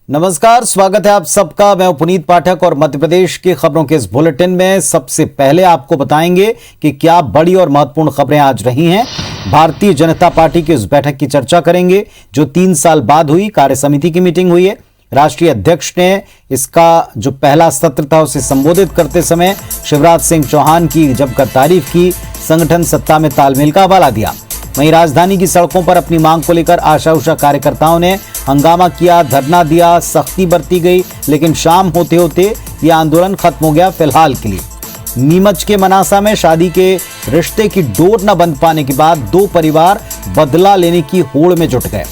नमस्कार, स्वागत है आप सबका। मैं पुनीत पाठक और मध्य प्रदेश की खबरों के इस बुलेटिन में सबसे पहले आपको बताएंगे कि क्या बड़ी और महत्वपूर्ण खबरें आज रही हैं। भारतीय जनता पार्टी की उस बैठक की चर्चा करेंगे जो 3 साल बाद हुई। कार्य समिति की मीटिंग हुई है। राष्ट्रीय अध्यक्ष ने इसका जो पहला सत्र था उसे संबोधित करते समय शिवराज सिंह चौहान की जमकर तारीफ की। संगठन सत्ता में तालमेल का हवाला दिया। वहीं राजधानी की सड़कों पर अपनी मांग को लेकर आशा उषा कार्यकर्ताओं ने हंगामा किया, धरना दिया, सख्ती बरती गई, लेकिन शाम होते होते यह आंदोलन खत्म हो गया फिलहाल के लिए। नीमच के मनासा में शादी के रिश्ते की डोर न बंध पाने के बाद 2 परिवार बदला लेने की होड़ में जुट गए।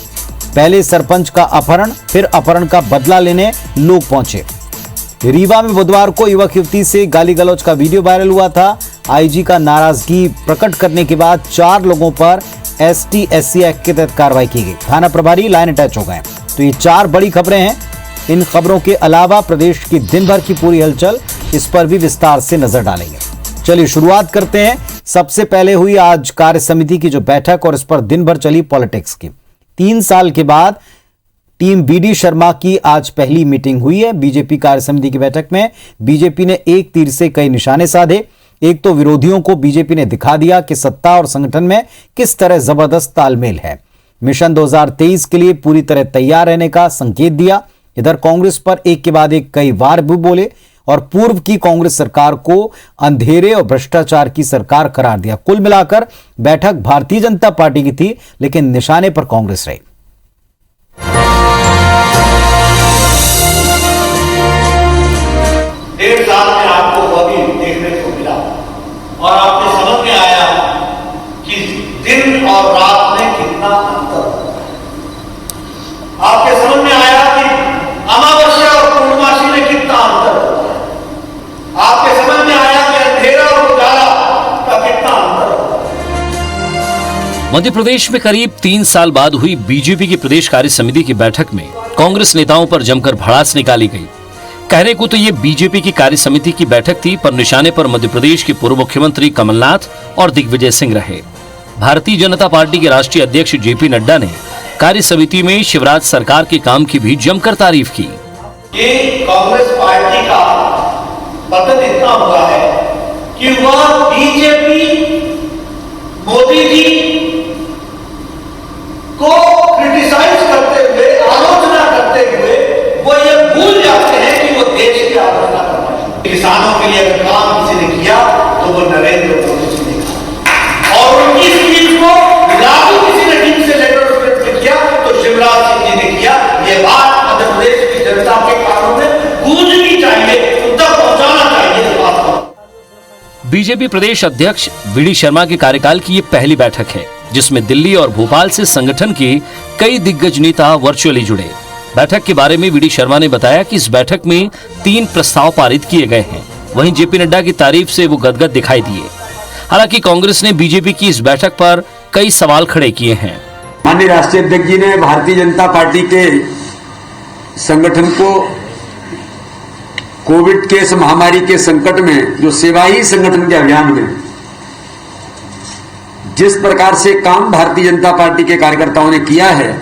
पहले सरपंच का अपहरण, फिर अपहरण का बदला लेने लोग पहुंचे। रीवा में बुधवार को युवक युवती से गाली गलौज का वीडियो वायरल हुआ था। आईजी का नाराजगी प्रकट करने के बाद 4 लोगों पर ST/SC एक्ट के तहत कार्रवाई की गई। थाना प्रभारी लाइन अटैच हो गए। तो ये 4 बड़ी खबरें हैं। इन खबरों के अलावा प्रदेश की दिन भर की पूरी हलचल, इस पर भी विस्तार से नजर डालेंगे। चलिए शुरुआत करते हैं। सबसे पहले हुई आज कार्य समिति की जो बैठक और इस पर दिन भर चली पॉलिटिक्स की। 3 साल के बाद टीम BD शर्मा की आज पहली मीटिंग हुई है। बीजेपी कार्य समिति की बैठक में बीजेपी ने एक तीर से कई निशाने साधे। एक तो विरोधियों को बीजेपी ने दिखा दिया कि सत्ता और संगठन में किस तरह जबरदस्त तालमेल है। मिशन 2023 के लिए पूरी तरह तैयार रहने का संकेत दिया। इधर कांग्रेस पर एक के बाद एक कई बार भी बोले और पूर्व की कांग्रेस सरकार को अंधेरे और भ्रष्टाचार की सरकार करार दिया। कुल मिलाकर बैठक भारतीय जनता पार्टी की थी, लेकिन निशाने पर कांग्रेस रही। 1.5 साल में आपको वो भी देखने को मिला और आपको समझ में आया कि दिन और रात में कितना अंतर है। आपके समझ में आया कि अमावस्या और पूर्णमासी में कितना अंतर है। आपके समझ में आया कि अंधेरा और उजाला का कितना अंतर है। मध्य प्रदेश में करीब 3 साल बाद हुई बीजेपी की प्रदेश कार्य समिति की बैठक में कांग्रेस नेताओं पर जमकर भड़ास निकाली गई। कहने को तो ये बीजेपी की कार्य समिति की बैठक थी, पर निशाने पर मध्य प्रदेश के पूर्व मुख्यमंत्री कमलनाथ और दिग्विजय सिंह रहे। भारतीय जनता पार्टी के राष्ट्रीय अध्यक्ष JP नड्डा ने कार्य समिति में शिवराज सरकार के काम की भी जमकर तारीफ की। ये कांग्रेस पार्टी का पतन इतना हुआ है कि वह बीजेपी मोदी जी को क्रिटिसाइज करते हुए, आलोचना करते हुए वो ये भूल जाते हैं कि वो देश की आलोचना करना है। किसानों के लिए अगर काम किसी ने किया तो वो नरेंद्र मोदी जी ने किया और उनकी स्पीच को लागू किसी ने ठीक से लेकर उसमें किया तो शिवराज सिंह जी ने किया। ये बात मध्य प्रदेश की जनता के कानों में गूंजनी चाहिए, उन तक पहुंचाना चाहिए इस बात को। बीजेपी प्रदेश अध्यक्ष VD शर्मा के कार्यकाल की ये पहली बैठक है जिसमें दिल्ली और भोपाल से संगठन के कई दिग्गज नेता वर्चुअली जुड़े। बैठक के बारे में VD शर्मा ने बताया कि इस बैठक में 3 प्रस्ताव पारित किए गए हैं। वहीं JP नड्डा की तारीफ से वो गदगद दिखाई दिए। हालांकि कांग्रेस ने बीजेपी की इस बैठक पर कई सवाल खड़े किए हैं। माननीय राष्ट्रीय अध्यक्ष जी ने भारतीय जनता पार्टी के संगठन को कोविड के इस महामारी के संकट में जो सेवा ही संगठन के अभियान में जिस प्रकार से काम भारतीय जनता पार्टी के कार्यकर्ताओं ने किया है,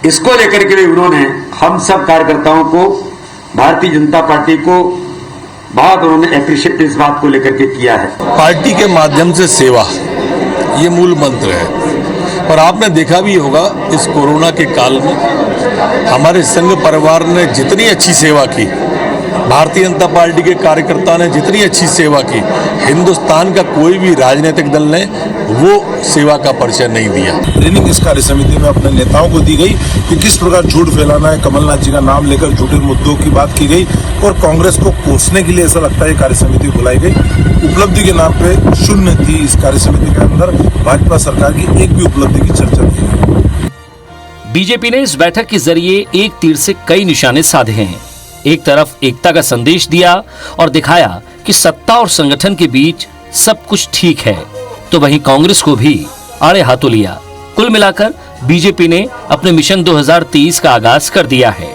इसको लेकर के भी उन्होंने हम सब कार्यकर्ताओं को, भारतीय जनता पार्टी को बहुत उन्होंने एप्रिशिएट इस बात को लेकर के किया है। पार्टी के माध्यम से सेवा, ये मूल मंत्र है। और आपने देखा भी होगा इस कोरोना के काल में हमारे संघ परिवार ने जितनी अच्छी सेवा की, भारतीय जनता पार्टी के कार्यकर्ता ने जितनी अच्छी सेवा की, हिंदुस्तान का कोई भी राजनीतिक दल ने वो सेवा का परिचय नहीं दिया। ट्रेनिंग इस कार्य समिति में अपने नेताओं को दी गई कि किस प्रकार झूठ फैलाना है। कमलनाथ जी का नाम लेकर झूठे मुद्दों की बात की गई और कांग्रेस को कोसने के लिए ऐसा लगता है कार्य समिति बुलाई गई। उपलब्धि के नाम पे शून्य थी इस कार्य समिति के अंदर। भाजपा सरकार की एक भी उपलब्धि की चर्चा नहीं। बीजेपी ने इस बैठक के जरिए एक तीर से कई निशाने साधे हैं। एक तरफ एकता का संदेश दिया और दिखाया कि सत्ता और संगठन के बीच सब कुछ ठीक है, तो वहीं कांग्रेस को भी आड़े हाथों लिया। कुल मिलाकर बीजेपी ने अपने मिशन 2023 का आगाज कर दिया है।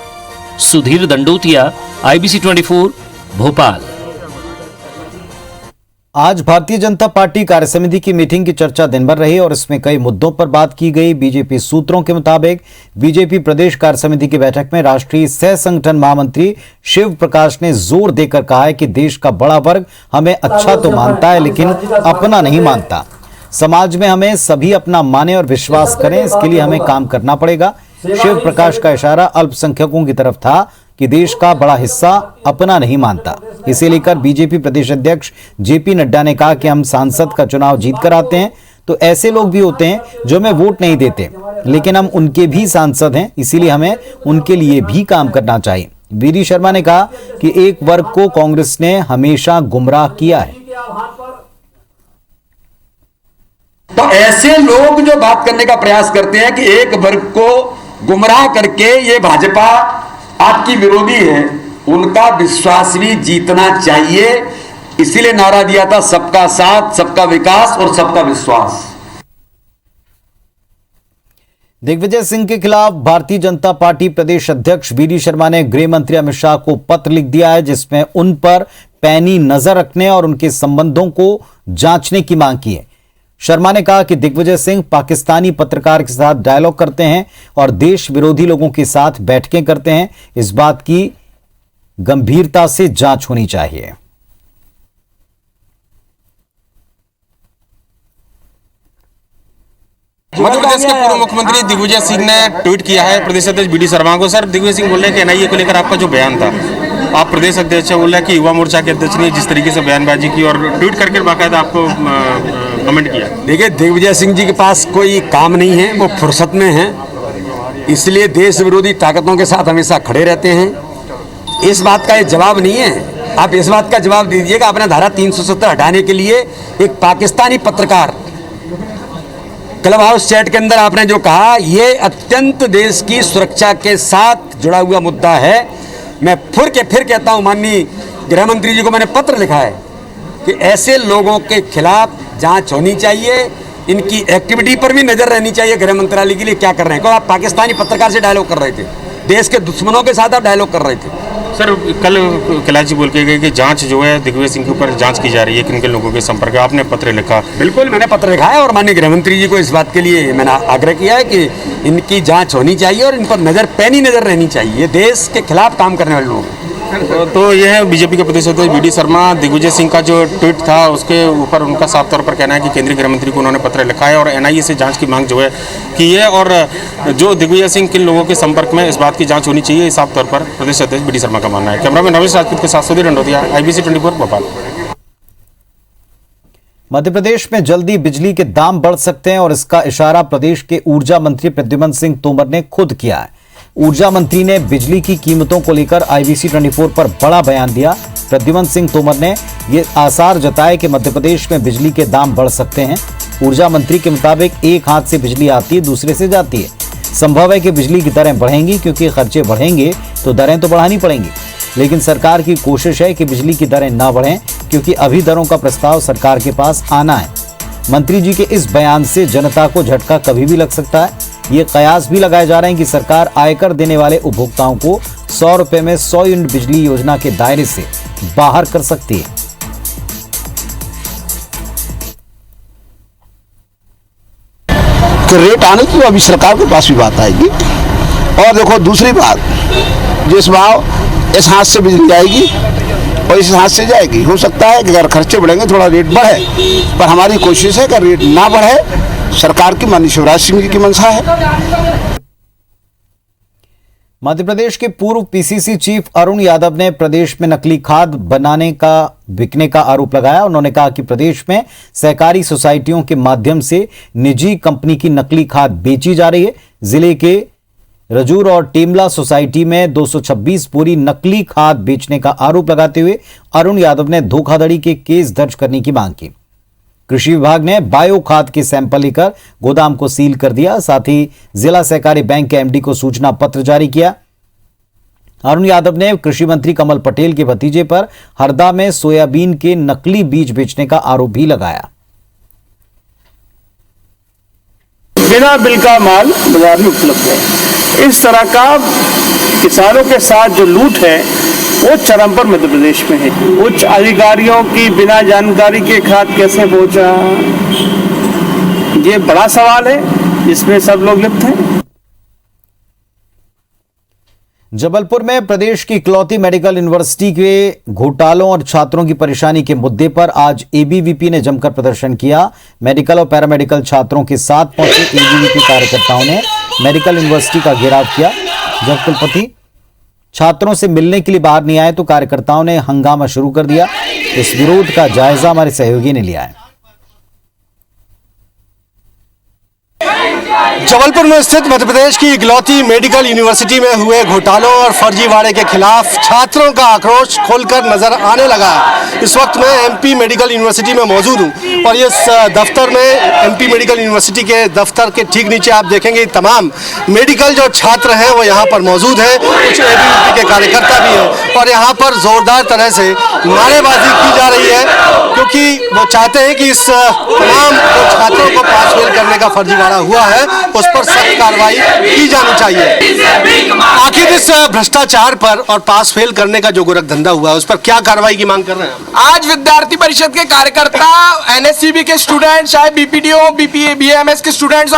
सुधीर दंडोतिया, IBC 24, भोपाल। आज भारतीय जनता पार्टी कार्यसमिति की मीटिंग की चर्चा दिन भर रही और इसमें कई मुद्दों पर बात की गई। बीजेपी सूत्रों के मुताबिक बीजेपी प्रदेश कार्यसमिति की बैठक में राष्ट्रीय सह संगठन महामंत्री शिव प्रकाश ने जोर देकर कहा है कि देश का बड़ा वर्ग हमें अच्छा तो मानता है लेकिन अपना नहीं मानता। समाज में हमें सभी अपना माने और विश्वास करें, इसके लिए हमें काम करना पड़ेगा। शिव प्रकाश का इशारा अल्पसंख्यकों की तरफ था कि देश का बड़ा हिस्सा अपना नहीं मानता। इसे लेकर बीजेपी प्रदेश अध्यक्ष जेपी नड्डा ने कहा कि हम सांसद का चुनाव जीत कर आते हैं तो ऐसे लोग भी होते हैं जो हमें वोट नहीं देते, लेकिन हम उनके भी सांसद हैं, इसीलिए हमें उनके लिए भी काम करना चाहिए। वीडी शर्मा ने कहा कि एक वर्ग को कांग्रेस ने हमेशा गुमराह किया है। तो ऐसे लोग जो बात करने का प्रयास करते हैं कि एक वर्ग को गुमराह करके ये भाजपा आपकी विरोधी है, उनका विश्वास भी जीतना चाहिए। इसीलिए नारा दिया था सबका साथ, सबका विकास और सबका विश्वास। दिग्विजय सिंह के खिलाफ भारतीय जनता पार्टी प्रदेश अध्यक्ष वीडी शर्मा ने गृह मंत्री अमित शाह को पत्र लिख दिया है, जिसमें उन पर पैनी नजर रखने और उनके संबंधों को जांचने की मांग की है। शर्मा ने कहा कि दिग्विजय सिंह पाकिस्तानी पत्रकार के साथ डायलॉग करते हैं और देश विरोधी लोगों के साथ बैठकें करते हैं। इस बात की गंभीरता से जांच होनी चाहिए। मध्य प्रदेश के पूर्व मुख्यमंत्री दिग्विजय सिंह ने ट्वीट किया है प्रदेश अध्यक्ष वीडी शर्मा को। सर, दिग्विजय सिंह बोल रहे हैं कि एनआईए को लेकर आपका जो बयान था, आप प्रदेश अध्यक्ष बोल रहे हैं कि युवा मोर्चा के अध्यक्ष ने जिस तरीके से बयानबाजी की और ट्वीट करके बाकायदा आपको कमेंट किया। देखिए, दिग्विजय सिंह जी के पास कोई काम नहीं है, वो फुर्सत में हैं, इसलिए देश विरोधी ताकतों के साथ हमेशा खड़े रहते हैं। इस बात का ये जवाब नहीं है। आप इस बात का जवाब दीजिएगा, आपने धारा 370 हटाने के लिए एक पाकिस्तानी पत्रकार क्लब हाउस चैट के अंदर आपने जो कहा, ये अत्यंत देश की सुरक्षा के साथ जुड़ा हुआ मुद्दा है। मैं फिर कहता हूं, माननीय गृह मंत्री जी को मैंने पत्र लिखा है कि ऐसे लोगों के खिलाफ जांच होनी चाहिए, इनकी एक्टिविटी पर भी नजर रहनी चाहिए गृह मंत्रालय के लिए क्या कर रहे हैं। क्योंकि आप पाकिस्तानी पत्रकार से डायलॉग कर रहे थे, देश के दुश्मनों के साथ आप डायलॉग कर रहे थे। सर, कल कैलाश जी बोल के गए कि जांच जो है दिग्विजय सिंह के ऊपर जांच की जा रही है, किन किन लोगों के संपर्क। आपने पत्र लिखा। बिल्कुल, मैंने पत्र लिखा है और माननीय गृह मंत्री जी को इस बात के लिए मैंने आग्रह किया है कि इनकी जांच होनी चाहिए और इन पर पैनी नजर रहनी चाहिए, देश के खिलाफ काम करने वाले लोग। तो यह है बीजेपी के प्रदेश अध्यक्ष वीडी शर्मा। दिग्विजय सिंह का जो ट्वीट था उसके ऊपर उनका साफ तौर पर कहना है कि केंद्रीय गृह मंत्री को उन्होंने पत्र लिखा है और एनआईए से जांच की मांग जो है की है, और जो दिग्विजय सिंह किन लोगों के संपर्क में, इस बात की जांच होनी चाहिए, साफ तौर पर प्रदेश अध्यक्ष वीडी शर्मा का मानना है। कैमरामैन रमेश राजपूत के साथ सुधीर रंडोतिया, IBC 24 भोपाल। मध्य प्रदेश में जल्दी बिजली के दाम बढ़ सकते हैं और इसका इशारा प्रदेश के ऊर्जा मंत्री प्रद्युम्न सिंह तोमर ने खुद किया है। ऊर्जा मंत्री ने बिजली की कीमतों को लेकर IBC 24 पर बड़ा बयान दिया। प्रद्युम्न सिंह तोमर ने ये आसार जताए कि मध्य प्रदेश में बिजली के दाम बढ़ सकते हैं। ऊर्जा मंत्री के मुताबिक एक हाथ से बिजली आती है, दूसरे से जाती है। संभव है कि बिजली की दरें बढ़ेंगी, क्योंकि खर्चे बढ़ेंगे तो दरें तो बढ़ानी पड़ेंगी, लेकिन सरकार की कोशिश है कि बिजली की दरें ना बढ़ें, क्योंकि अभी दरों का प्रस्ताव सरकार के पास आना है। मंत्री जी के इस बयान से जनता को झटका कभी भी लग सकता है। ये कयास भी लगाए जा रहे हैं कि सरकार आयकर देने वाले उपभोक्ताओं को 100 रुपए में 100 यूनिट बिजली योजना के दायरे से बाहर कर सकती है। तो रेट आने की अभी सरकार के पास भी बात आएगी। और देखो, दूसरी बात, जिस भाव इस हाथ से बिजली आएगी और इस हाथ से जाएगी, हो सकता है कि अगर खर्चे बढ़ेंगे थोड़ा रेट बढ़े, पर हमारी कोशिश है कि रेट ना बढ़े। सरकार की माननीय शिवराज सिंह जी की मंशा है। मध्य प्रदेश के पूर्व PCC चीफ अरुण यादव ने प्रदेश में नकली खाद बनाने का बिकने का आरोप लगाया। उन्होंने कहा कि प्रदेश में सहकारी सोसाइटियों के माध्यम से निजी कंपनी की नकली खाद बेची जा रही है। जिले के रजूर और टेमला सोसाइटी में 226 बोरी नकली खाद बेचने का आरोप लगाते हुए अरुण यादव ने धोखाधड़ी के केस दर्ज करने की मांग की। कृषि विभाग ने बायो खाद के सैंपल लेकर गोदाम को सील कर दिया। साथ ही जिला सहकारी बैंक के MD को सूचना पत्र जारी किया। अरुण यादव ने कृषि मंत्री कमल पटेल के भतीजे पर हरदा में सोयाबीन के नकली बीज बेचने का आरोप भी लगाया। बिना बिल का माल बाजार में उपलब्ध है। इस तरह का किसानों के साथ जो लूट है वो चरम पर मध्य प्रदेश में है। उच्च अधिकारियों की बिना जानकारी के खाद कैसे पहुंचा, ये बड़ा सवाल है, जिसमें सब लोग लिप्त हैं। जबलपुर में प्रदेश की इकलौती मेडिकल यूनिवर्सिटी के घोटालों और छात्रों की परेशानी के मुद्दे पर आज एबीवीपी ने जमकर प्रदर्शन किया। मेडिकल और पैरामेडिकल छात्रों के साथ पहुंचे एबीवीपी कार्यकर्ताओं ने मेडिकल यूनिवर्सिटी का घेराव किया। जब कुलपति छात्रों से मिलने के लिए बाहर नहीं आए तो कार्यकर्ताओं ने हंगामा शुरू कर दिया। इस विरोध का जायजा हमारे सहयोगी ने लिया है। जबलपुर में स्थित मध्य प्रदेश की इकलौती मेडिकल यूनिवर्सिटी में हुए घोटालों और फर्जीवाड़े के खिलाफ छात्रों का आक्रोश खोलकर नजर आने लगा। इस वक्त मैं एमपी मेडिकल यूनिवर्सिटी में मौजूद हूं और इस दफ्तर में एमपी मेडिकल यूनिवर्सिटी के दफ्तर के ठीक नीचे आप देखेंगे तमाम मेडिकल जो छात्र हैं वो यहाँ पर मौजूद हैं। कुछ एबीवीपी के कार्यकर्ता भी हैं और यहाँ पर जोरदार तरह से नारेबाजी की जा रही है, क्योंकि वो चाहते हैं कि इस तमाम छात्रों को पास फेल करने का फर्जीवाड़ा हुआ है उस पर सख्त कार्रवाई की जानी चाहिए। आखिर इस भ्रष्टाचार पर और पास फेल करने का जो गोरख धंधा हुआ है उस पर क्या कार्रवाई की मांग कर रहे हैं? आज विद्यार्थी परिषद के कार्यकर्ता, एनएससीबी के स्टूडेंट, चाहे बीपीडीओ, बीएमएस के स्टूडेंट्स,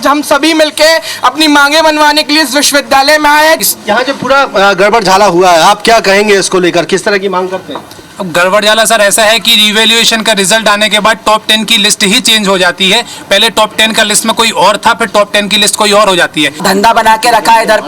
हम सभी मिलके अपनी मांगे मनवाने के लिए इस विश्वविद्यालय में आए। यहाँ जो पूरा गड़बड़ झाला हुआ है, आप क्या कहेंगे इसको लेकर, किस तरह की मांग करते हैं? अब गड़बड़ जाला सर ऐसा है कि रिवैल्यूएशन का रिजल्ट आने के बाद टॉप 10 की लिस्ट ही चेंज हो जाती है। पहले टॉप 10 का लिस्ट में कोई और था, फिर टॉप 10 की लिस्ट कोई और हो जाती है। धंधा बना के रखा है इधर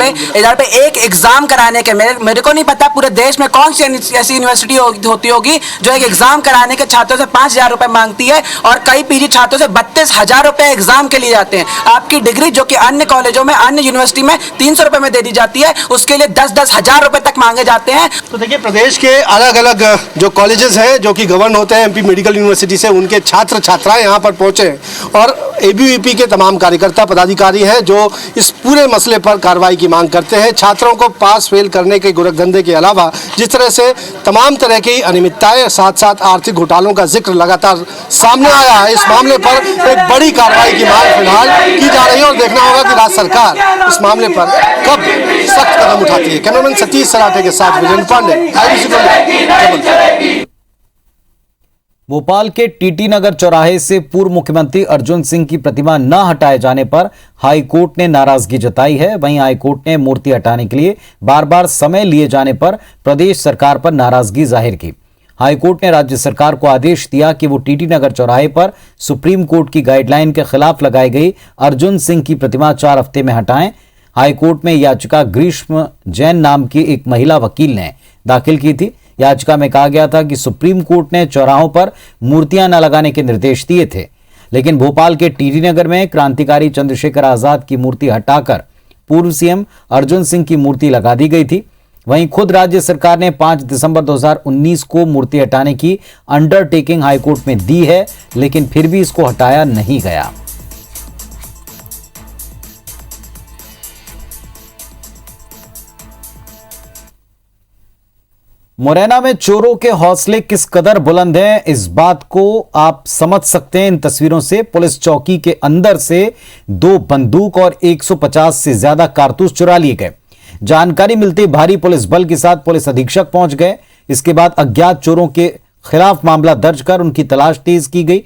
पे एक एग्जाम कराने के, मेरे को नहीं पता पूरे देश में कौन सी ऐसी यूनिवर्सिटी होती होगी जो एक एग्जाम कराने के छात्रों से 5,000 रुपए मांगती है और कई पीजी छात्रों से 32,000 रुपए एग्जाम के लिए जाते हैं। आपकी डिग्री जो कि अन्य कॉलेजों में, अन्य यूनिवर्सिटी में 300 रुपए में दे दी जाती है, उसके लिए 10-10 हजार रुपए तक मांगे जाते हैं। तो देखिए, प्रदेश के अलग अलग जो कॉलेजेस हैं जो कि गवर्न होते हैं एमपी मेडिकल यूनिवर्सिटी से, उनके छात्र छात्राएं यहाँ पर पहुंचे और एबीवीपी के तमाम कार्यकर्ता पदाधिकारी हैं जो इस पूरे मसले पर कार्रवाई की मांग करते हैं। छात्रों को पास फेल करने के गोरखधंधे के अलावा जिस तरह से तमाम तरह की अनियमितताएं, साथ साथ आर्थिक घोटालों का जिक्र लगातार सामने आया है, इस मामले पर एक बड़ी कार्रवाई की मांग फिलहाल की जा रही है और देखना होगा कि राज्य सरकार इस मामले पर कब सख्त कदम उठाती है। कैमरामैन सतीश सराठे के साथ विजय पांडे, जबलपुर। भोपाल के टीटी नगर चौराहे से पूर्व मुख्यमंत्री अर्जुन सिंह की प्रतिमा न हटाए जाने पर हाई कोर्ट ने नाराजगी जताई है। वहीं हाई कोर्ट ने मूर्ति हटाने के लिए बार बार समय लिए जाने पर प्रदेश सरकार पर नाराजगी जाहिर की। हाई कोर्ट ने राज्य सरकार को आदेश दिया कि वो टीटी नगर चौराहे पर सुप्रीम कोर्ट की गाइडलाइन के खिलाफ लगाई गई अर्जुन सिंह की प्रतिमा 4 हफ्ते में हटाएं। हाई कोर्ट में याचिका ग्रीष्म जैन नाम की एक महिला वकील ने दाखिल की थी। याचिका में कहा गया था कि सुप्रीम कोर्ट ने चौराहों पर मूर्तियां न लगाने के निर्देश दिए थे, लेकिन भोपाल के टीटी नगर में क्रांतिकारी चंद्रशेखर आजाद की मूर्ति हटाकर पूर्व सीएम अर्जुन सिंह की मूर्ति लगा दी गई थी। वहीं खुद राज्य सरकार ने 5 दिसंबर 2019 को मूर्ति हटाने की अंडरटेकिंग हाईकोर्ट में दी है, लेकिन फिर भी इसको हटाया नहीं गया। मुरैना में चोरों के हौसले किस कदर बुलंद हैं, इस बात को आप समझ सकते हैं इन तस्वीरों से। पुलिस चौकी के अंदर से 2 बंदूक और 150 से ज्यादा कारतूस चुरा लिए गए। जानकारी मिलते भारी पुलिस बल के साथ पुलिस अधीक्षक पहुंच गए। इसके बाद अज्ञात चोरों के खिलाफ मामला दर्ज कर उनकी तलाश तेज की गई।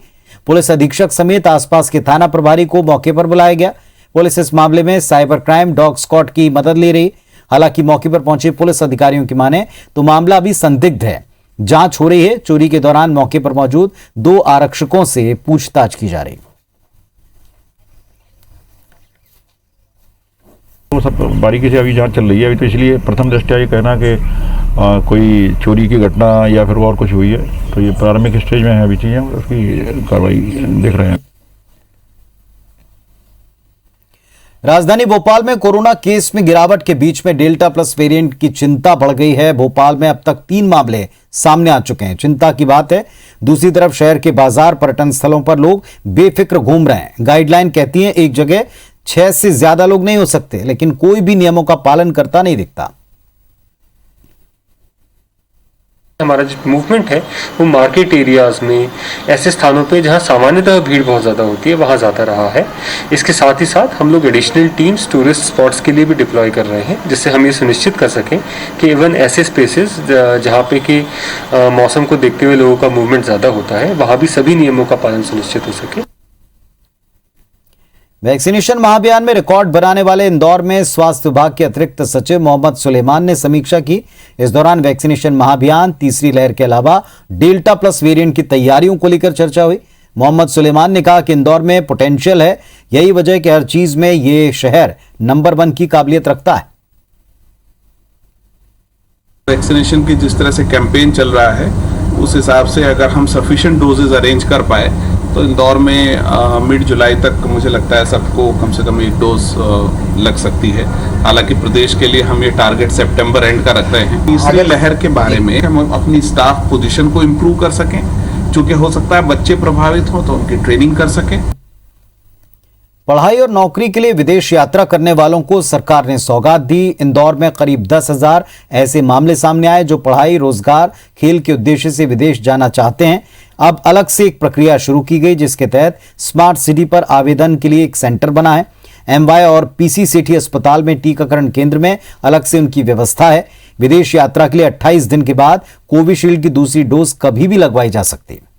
पुलिस अधीक्षक समेत आसपास के थाना प्रभारी को मौके पर बुलाया गया। पुलिस इस मामले में साइबर क्राइम डॉग स्क्वाड की मदद ले रही। हालांकि मौके पर पहुंचे पुलिस अधिकारियों की माने तो मामला अभी संदिग्ध है, जांच हो रही है। चोरी के दौरान मौके पर मौजूद 2 आरक्षकों से पूछताछ की जा रही। तो सब बारीकी से अभी जांच चल रही है। अभी तो इसलिए प्रथम दृष्टया ये कहना कि कोई चोरी की घटना या फिर और कुछ हुई है, तो ये प्रारंभिक स्टेज में है अभी चीजें, उसकी कार्रवाई देख रहे हैं। राजधानी भोपाल में कोरोना केस में गिरावट के बीच में डेल्टा प्लस वेरिएंट की चिंता बढ़ गई है। भोपाल में अब तक 3 मामले सामने आ चुके हैं। चिंता की बात है। दूसरी तरफ शहर के बाजार, पर्यटन स्थलों पर लोग बेफिक्र घूम रहे हैं। गाइडलाइन कहती है एक जगह 6 से ज्यादा लोग नहीं हो सकते, लेकिन कोई भी नियमों का पालन करता नहीं दिखता। हमारा जो मूवमेंट है वो मार्केट एरियाज में, ऐसे स्थानों पे जहाँ सामान्यतः भीड़ बहुत ज़्यादा होती है, वहाँ ज़्यादा रहा है। इसके साथ ही साथ हम लोग एडिशनल टीम्स टूरिस्ट स्पॉट्स के लिए भी डिप्लॉय कर रहे हैं, जिससे हम ये सुनिश्चित कर सकें कि इवन ऐसे स्पेसेस जहाँ पे कि मौसम को देखते हुए लोगों का मूवमेंट ज़्यादा होता है, वहाँ भी सभी नियमों का पालन सुनिश्चित हो सके। वैक्सीनेशन महाअभियान में रिकॉर्ड बनाने वाले इंदौर में स्वास्थ्य विभाग के अतिरिक्त सचिव मोहम्मद सुलेमान ने समीक्षा की। इस दौरान वैक्सीनेशन महाअभियान, तीसरी लहर के अलावा डेल्टा प्लस वेरिएंट की तैयारियों को लेकर चर्चा हुई। मोहम्मद सुलेमान ने कहा कि इंदौर में पोटेंशियल है, यही वजह कि हर चीज में ये शहर नंबर 1 की काबिलियत रखता है। वैक्सीनेशन की जिस तरह से कैंपेन चल रहा है, उस हिसाब से अगर हम सफिशिएंट डोजेज अरेंज कर पाए तो इंदौर में मिड जुलाई तक मुझे लगता है सबको कम से कम 1 डोज लग सकती है। हालांकि प्रदेश के लिए हम ये टारगेट सितंबर एंड का रख रहे हैं। तीसरी लहर के बारे में हम अपनी स्टाफ पोजीशन को इम्प्रूव कर सकें, चूंकि हो सकता है बच्चे प्रभावित हों तो उनकी ट्रेनिंग कर सकें। पढ़ाई और नौकरी के लिए विदेश यात्रा करने वालों को सरकार ने सौगात दी। इंदौर में करीब 10,000 ऐसे मामले सामने आए जो पढ़ाई, रोजगार, खेल के उद्देश्य से विदेश जाना चाहते हैं। अब अलग से एक प्रक्रिया शुरू की गई, जिसके तहत स्मार्ट सिटी पर आवेदन के लिए एक सेंटर बना है। एमवाई और पीसी सेठी अस्पताल में टीकाकरण केंद्र में अलग से उनकी व्यवस्था है। विदेश यात्रा के लिए 28 दिन के बाद कोविशील्ड की दूसरी डोज कभी भी लगवाई जा सकती है।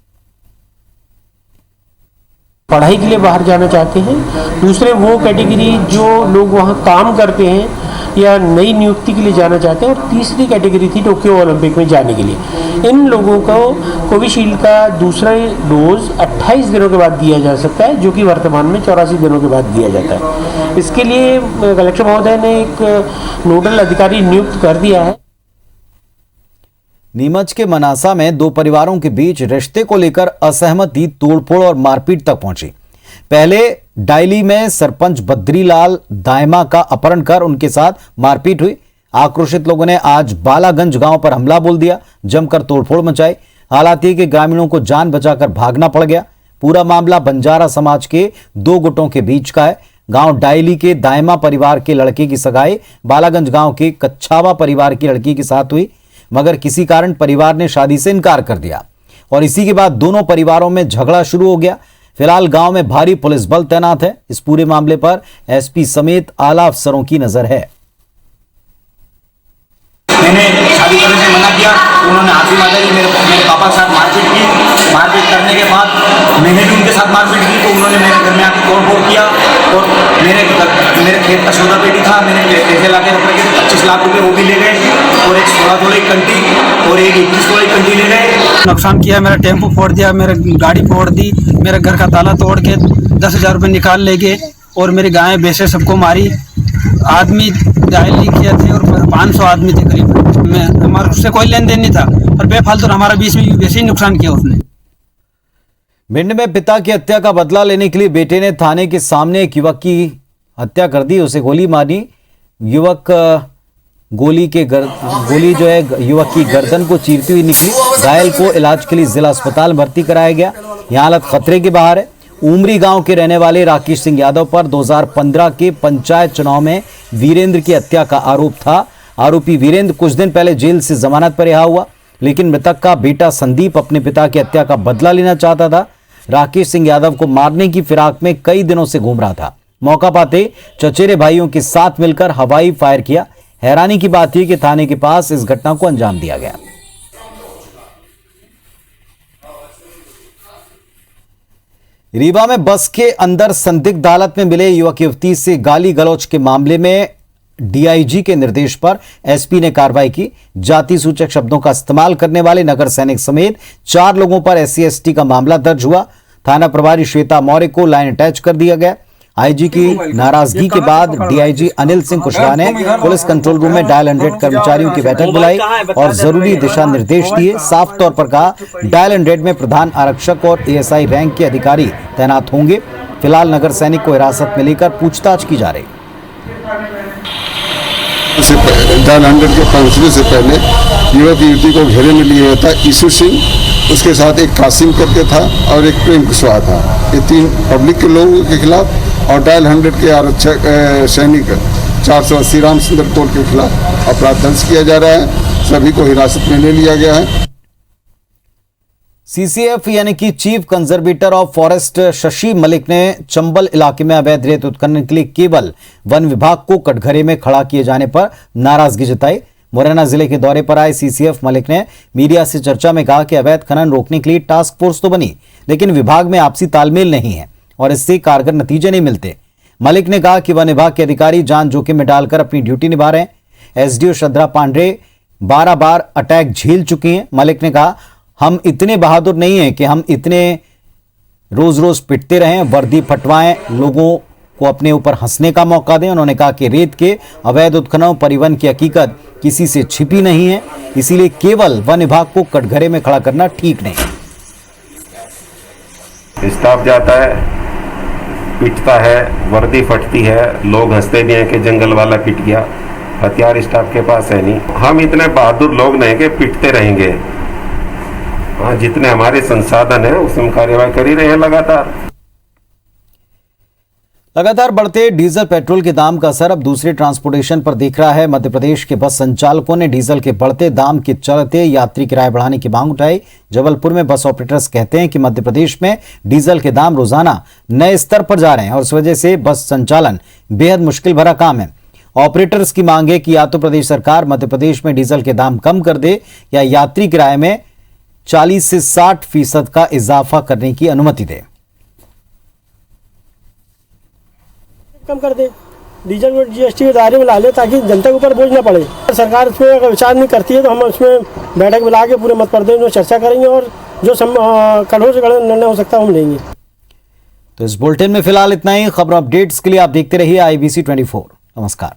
पढ़ाई के लिए बाहर जाना चाहते हैं, दूसरे वो कैटेगरी जो लोग वहाँ काम करते हैं या नई नियुक्ति के लिए जाना चाहते हैं, और तीसरी कैटेगरी थी टोक्यो ओलंपिक में जाने के लिए। इन लोगों को कोविशील्ड का दूसरा डोज 28 दिनों के बाद दिया जा सकता है, जो कि वर्तमान में 84 दिनों के बाद दिया जाता है। इसके लिए कलेक्टर महोदय ने एक नोडल अधिकारी नियुक्त कर दिया है। नीमच के मनासा में 2 परिवारों के बीच रिश्ते को लेकर असहमति तोड़फोड़ और मारपीट तक पहुंची। पहले डायली में सरपंच बद्रीलाल दायमा का अपहरण कर उनके साथ मारपीट हुई। आक्रोशित लोगों ने आज बालागंज गांव पर हमला बोल दिया, जमकर तोड़फोड़ मचाई। हालात ये कि ग्रामीणों को जान बचाकर भागना पड़ गया। पूरा मामला बंजारा समाज के 2 गुटों के बीच का है। गांव डायली के दायमा परिवार के लड़के की सगाई बालागंज गांव के कच्छावा परिवार की लड़की के साथ हुई, मगर किसी कारण परिवार ने शादी से इनकार कर दिया और इसी के बाद दोनों परिवारों में झगड़ा शुरू हो गया। फिलहाल गांव में भारी पुलिस बल तैनात है। इस पूरे मामले पर एसपी समेत आला अफसरों की नजर है। मैंने शादी करने से मना किया, उन्होंने हाथी मारा कि मेरे पापा के साथ मारपीट की। मारपीट करने के बाद मैंने भी उनके साथ मारपीट की, तो उन्होंने मेरे घर में आकर तोड़फोड़ किया और मेरे खेत का सौदा पेटी था, मैंने पैसे ला के रख रखे थे 25 लाख रुपए, वो भी ले गए और एक 16 तोले की कंटी और एक 21 तोले की कंटी ले गए। नुकसान किया, मेरा टेम्पो फोड़ दिया, मेरा गाड़ी फोड़ दी, मेरे घर का ताला तोड़ के 10,000 रुपये निकाल ले गए और मेरी गायें भैंसें सबको मारी। आदमी डायली किए थे और 500 आदमी थे करीब। हमारा उससे कोई लेन देन नहीं था और बेफालतू हमारा बीच में वैसे ही नुकसान किया उसने। भिंड में पिता की हत्या का बदला लेने के लिए बेटे ने थाने के सामने एक युवक की हत्या कर दी, उसे गोली मारी। युवक गोली जो है युवक की गर्दन को चीरती हुई निकली। घायल को इलाज के लिए जिला अस्पताल भर्ती कराया गया। यहां हालत खतरे के बाहर है। उमरी गांव के रहने वाले राकेश सिंह यादव पर 2015 के पंचायत चुनाव में वीरेंद्र की हत्या का आरोप था। आरोपी वीरेंद्र कुछ दिन पहले जेल से जमानत पर रिहा हुआ, लेकिन मृतक का बेटा संदीप अपने पिता की हत्या का बदला लेना चाहता था। राकेश सिंह यादव को मारने की फिराक में कई दिनों से घूम रहा था। मौका पाते चचेरे भाइयों के साथ मिलकर हवाई फायर किया। हैरानी की बात यह कि थाने के पास इस घटना को अंजाम दिया गया। रीवा में बस के अंदर संदिग्ध हालत में मिले युवक युवती से गाली गलौज के मामले में डीआईजी के निर्देश पर एसपी ने कार्रवाई की। जाति सूचक शब्दों का इस्तेमाल करने वाले नगर सैनिक समेत 4 लोगों पर SC/ST का मामला दर्ज हुआ। थाना प्रभारी श्वेता मौर्य को लाइन अटैच कर दिया गया। आईजी की नाराजगी के बाद डीआईजी अनिल सिंह कुशवाहा ने पुलिस कंट्रोल रूम में डायल 100 कर्मचारियों की बैठक बुलाई और जरूरी दिशा निर्देश दिए। साफ तौर पर कहा, डायल 100 में प्रधान आरक्षक और ASI रैंक के अधिकारी तैनात होंगे। फिलहाल नगर सैनिक को हिरासत में लेकर पूछताछ की जा रही। डायल 100 के पहुंचने से पहले युवक युवती को घेरे में लिए हुआ था ईशु सिंह, उसके साथ एक कासिम करके था और एक प्रेम कुशवाहा था। ये 3 पब्लिक के लोगों के खिलाफ और डायल 100 के आरक्षक सैनिक 480 राम सुंदर तोड़ के खिलाफ अपराध दर्ज किया जा रहा है। सभी को हिरासत में ले लिया गया है। सीसीएफ यानी कि chief conservator of forest Shashi Malik ने चंबल इलाके में अवैध रेत उत्खनन के लिए केवल वन विभाग को कटघरे में खड़ा किए जाने पर नाराजगी जताई। मुरैना जिले के दौरे पर आए सीसीएफ मलिक ने मीडिया से चर्चा में कहा कि अवैध खनन रोकने के लिए टास्क फोर्स तो बनी, लेकिन विभाग में आपसी तालमेल नहीं है और इससे कारगर नतीजे नहीं मिलते। मलिक ने कहा कि वन विभाग के अधिकारी जान जोखिम में डालकर अपनी ड्यूटी निभा रहे हैं। एसडीओ श्रद्धा पांडे 12 बार अटैक झेल चुकी हैं। मलिक ने कहा, हम इतने बहादुर नहीं हैं कि हम इतने रोज रोज पिटते रहें, वर्दी फटवाएं, लोगों को अपने ऊपर हंसने का मौका दें। उन्होंने कहा कि रेत के अवैध उत्खनन परिवहन की हकीकत किसी से छिपी नहीं है, इसीलिए केवल वन विभाग को कटघरे में खड़ा करना ठीक नहीं। स्टाफ जाता है, पिटता है, वर्दी फटती है, लोग हंसते भी हैं कि जंगल वाला पिट गया। हथियार स्टाफ के पास है नहीं। हम इतने बहादुर लोग नहीं कि पिटते रहेंगे। हाँ, जितने हमारे संसाधन है उसमें कार्यवाही कर ही रहे हैं लगातार बढ़ते डीजल पेट्रोल के दाम का असर अब दूसरे ट्रांसपोर्टेशन पर दिख रहा है। मध्य प्रदेश के बस संचालकों ने डीजल के बढ़ते दाम के चलते यात्री किराया बढ़ाने की मांग उठाई। जबलपुर में बस ऑपरेटर्स कहते हैं कि मध्य प्रदेश में डीजल के दाम रोजाना नए स्तर पर जा रहे हैं और इस वजह से बस संचालन बेहद मुश्किल भरा काम है। ऑपरेटर्स की मांग है कि या तो प्रदेश सरकार मध्य प्रदेश में डीजल के दाम कम कर दे या यात्री किराए में 40 से 60% का इजाफा करने की अनुमति दे। कम कर दे, डीजल को जीएसटी के दायरे में ला ले ताकि जनता के ऊपर बोझ न पड़े। सरकार इस पर अगर विचार नहीं करती है तो हम उसमें बैठक बुला के पूरे मध्य प्रदेश में चर्चा करेंगे और जो कठोर से कठोर निर्णय हो सकता है हम लेंगे। तो इस बुलेटिन में फिलहाल इतना ही। खबर अपडेट्स के लिए आप देखते रहिए IBC 24। नमस्कार।